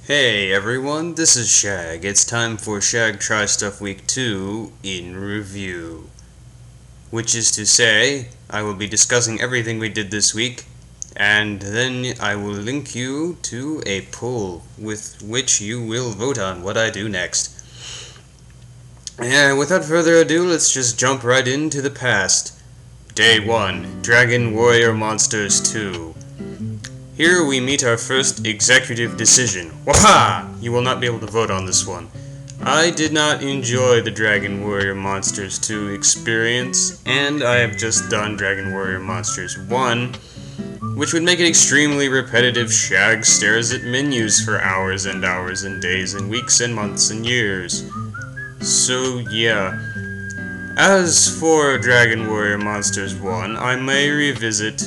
Hey everyone, this is Shagg. It's time for Shagg Try Stuff Week 2 in review. Which is to say, I will be discussing everything we did this week, and then I will link you to a poll with which you will vote on what I do next. And without further ado, let's just jump right into the past. Day 1, Dragon Warrior Monsters 2. Here we meet our first executive decision. Waha! You will not be able to vote on this one. I did not enjoy the Dragon Warrior Monsters 2 experience, and I have just done Dragon Warrior Monsters 1, which would make it extremely repetitive. Shagg stares at menus for hours and hours and days and weeks and months and years. So yeah. As for Dragon Warrior Monsters 1, I may revisit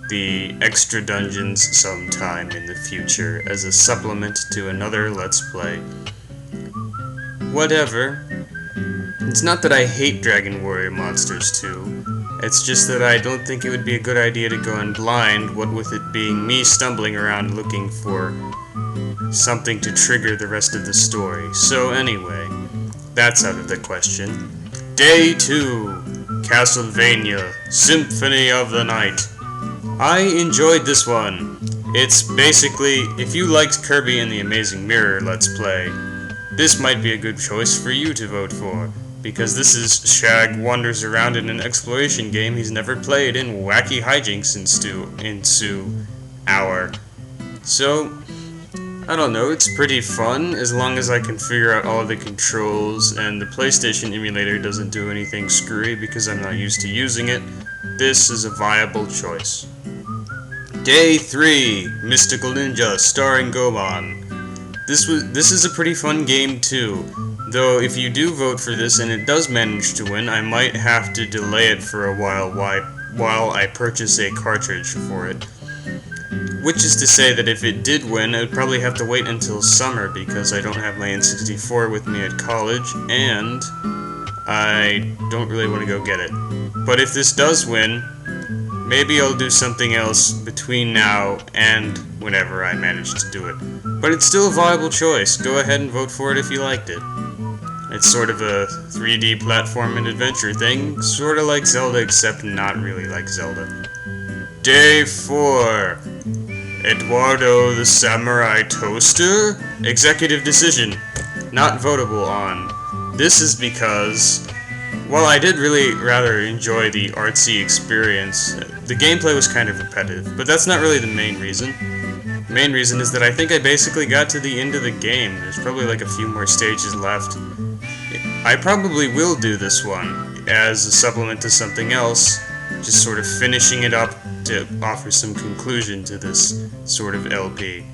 the extra dungeons sometime in the future as a supplement to another Let's Play. Whatever. It's not that I hate Dragon Warrior Monsters 2, it's just that I don't think it would be a good idea to go in blind, what with it being me stumbling around looking for something to trigger the rest of the story. So anyway, that's out of the question. Day 2, Castlevania, Symphony of the Night. I enjoyed this one. It's basically, if you liked Kirby and the Amazing Mirror Let's Play, this might be a good choice for you to vote for, because this is Shagg wanders around in an exploration game he's never played and wacky hijinks ensue hour. So, I don't know, it's pretty fun as long as I can figure out all of the controls and the PlayStation emulator doesn't do anything screwy because I'm not used to using it. This is a viable choice. Day 3, Mystical Ninja, starring Goemon. This is a pretty fun game too, though if you do vote for this and it does manage to win, I might have to delay it for a while I purchase a cartridge for it. Which is to say that if it did win, I would probably have to wait until summer because I don't have my N64 with me at college, and I don't really want to go get it. But if this does win, maybe I'll do something else between now and whenever I manage to do it. But it's still a viable choice. Go ahead and vote for it if you liked it. It's sort of a 3D platform and adventure thing, sort of like Zelda, except not really like Zelda. Day 4, Eduardo the Samurai Toaster? Executive decision. Not votable on. This is because, while I did really rather enjoy the artsy experience, the gameplay was kind of repetitive, but that's not really the main reason. The main reason is that I think I basically got to the end of the game. There's probably like a few more stages left. I probably will do this one as a supplement to something else, just sort of finishing it up to offer some conclusion to this sort of LP.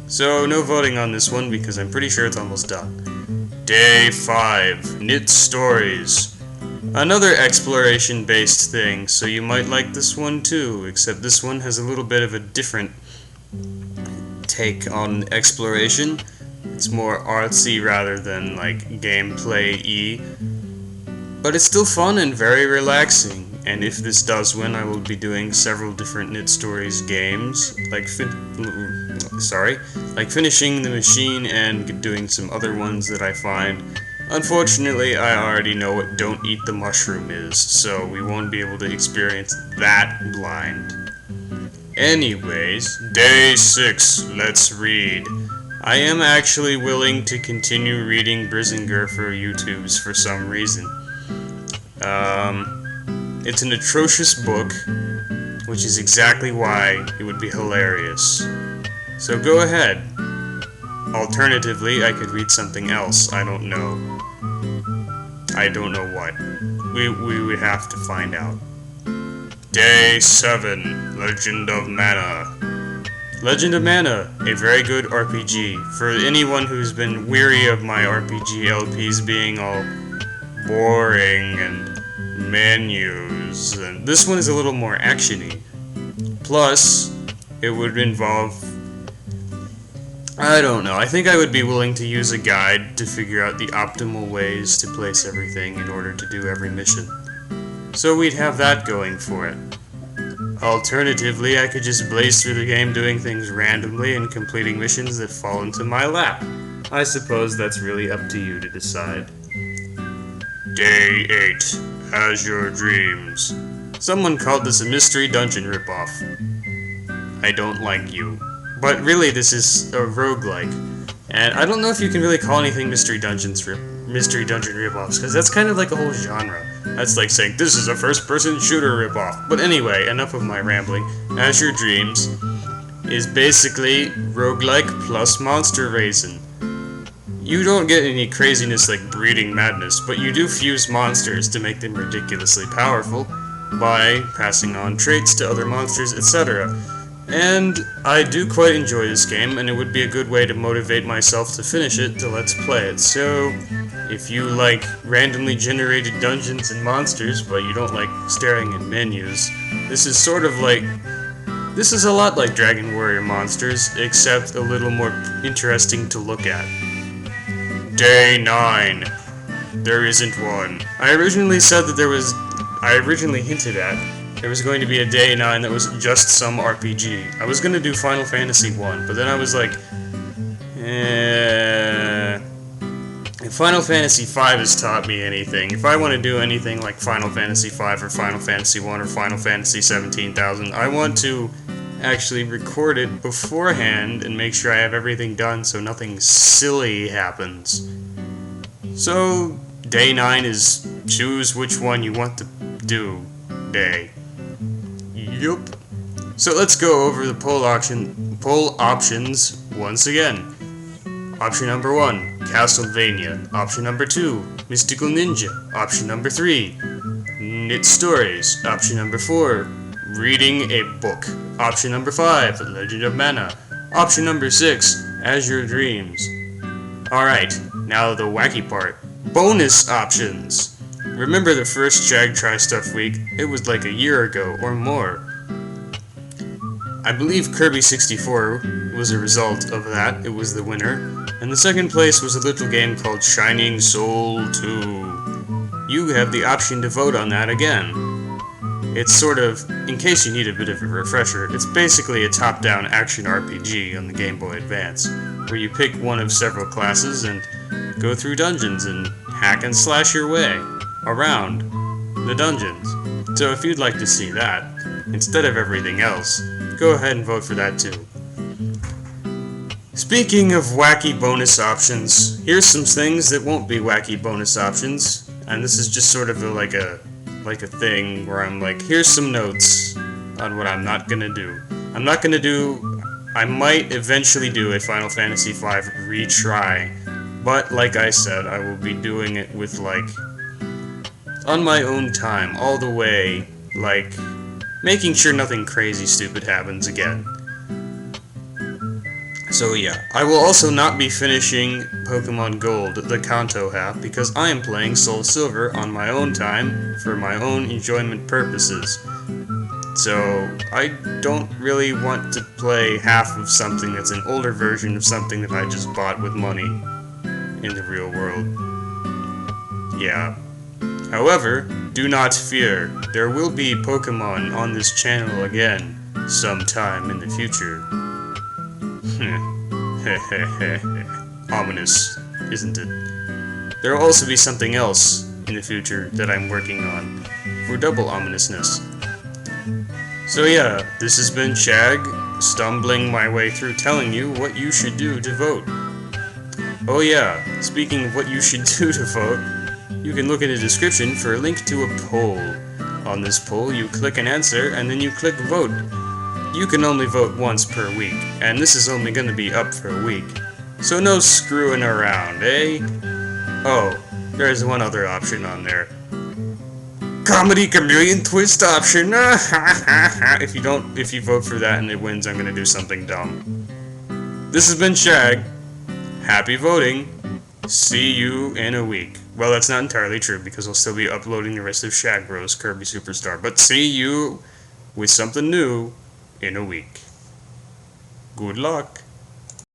So no voting on this one because I'm pretty sure it's almost done. Day 5, Knytt Stories. Another exploration-based thing, so you might like this one too, except this one has a little bit of a different take on exploration. It's more artsy rather than like gameplay-y, but it's still fun and very relaxing. And if this does win, I will be doing several different Knytt Stories games, like finishing the machine and doing some other ones that I find. Unfortunately, I already know what Don't Eat the Mushroom is, so we won't be able to experience that blind. Anyways, Day 6, let's read. I am actually willing to continue reading Brizinger for YouTubes for some reason. It's an atrocious book, which is exactly why it would be hilarious. So go ahead. Alternatively, I could read something else. I don't know. I don't know what. We would have to find out. Day 7, Legend of Mana. Legend of Mana, a very good RPG. For anyone who's been weary of my RPG LPs being all boring and menus, and this one is a little more actiony. Plus, it would involve, I don't know, I think I would be willing to use a guide to figure out the optimal ways to place everything in order to do every mission. So we'd have that going for it. Alternatively, I could just blaze through the game doing things randomly and completing missions that fall into my lap. I suppose that's really up to you to decide. Day 8. As Your Dreams. Someone called this a mystery dungeon ripoff. I don't like you. But really, this is a roguelike. And I don't know if you can really call anything mystery dungeon ripoffs, because that's kind of like a whole genre. That's like saying, this is a first-person shooter ripoff. But anyway, enough of my rambling. As Your Dreams is basically roguelike plus monster raising. You don't get any craziness like breeding madness, but you do fuse monsters to make them ridiculously powerful by passing on traits to other monsters, etc. And I do quite enjoy this game, and it would be a good way to motivate myself to finish it to let's play it. So, if you like randomly generated dungeons and monsters, but you don't like staring at menus, this is a lot like Dragon Warrior Monsters, except a little more interesting to look at. Day 9. There isn't one. I originally hinted at there was going to be a Day 9 that was just some RPG. I was going to do Final Fantasy 1, but then I was like, if Final Fantasy 5 has taught me anything, if I want to do anything like Final Fantasy 5 or Final Fantasy 1 or Final Fantasy 17,000, I want to actually record it beforehand and make sure I have everything done so nothing silly happens. So, Day 9 is choose which one you want to do day. Yup. So let's go over the poll options once again. Option number 1, Castlevania. Option number 2, Mystical Ninja. Option number 3, Knytt Stories. Option number 4, Reading a Book. Option number 5, Legend of Mana. Option number 6, As Your Dreams. Alright, now the wacky part. Bonus options. Remember the first Shagg Try Stuff week? It was like a year ago or more. I believe Kirby 64 was a result of that. It was the winner. And the second place was a little game called Shining Soul 2. You have the option to vote on that again. It's sort of, in case you need a bit of a refresher, it's basically a top-down action RPG on the Game Boy Advance, where you pick one of several classes and go through dungeons and hack and slash your way around the dungeons. So if you'd like to see that, instead of everything else, go ahead and vote for that too. Speaking of wacky bonus options, here's some things that won't be wacky bonus options, and this is just sort of like a thing where I'm like, here's some notes on what I'm not gonna do. I might eventually do a Final Fantasy V retry, but like I said, I will be doing it with on my own time, all the way, making sure nothing crazy stupid happens again. So yeah, I will also not be finishing Pokemon Gold, the Kanto half, because I am playing Soul Silver on my own time, for my own enjoyment purposes. So, I don't really want to play half of something that's an older version of something that I just bought with money in the real world. Yeah. However, do not fear, there will be Pokemon on this channel again, sometime in the future. Ominous, isn't it? There will also be something else in the future that I'm working on, for double ominousness. So yeah, this has been Shagg, stumbling my way through telling you what you should do to vote. Oh yeah, speaking of what you should do to vote, you can look in the description for a link to a poll. On this poll, you click an answer, and then you click vote. You can only vote once per week, and this is only going to be up for a week. So no screwing around, eh? Oh, there's one other option on there. Comedy Chameleon Twist option! If you vote for that and it wins, I'm going to do something dumb. This has been Shagg. Happy voting. See you in a week. Well, that's not entirely true, because I'll still be uploading the rest of Shagg Bros Kirby Superstar. But see you with something new in a week. Good luck.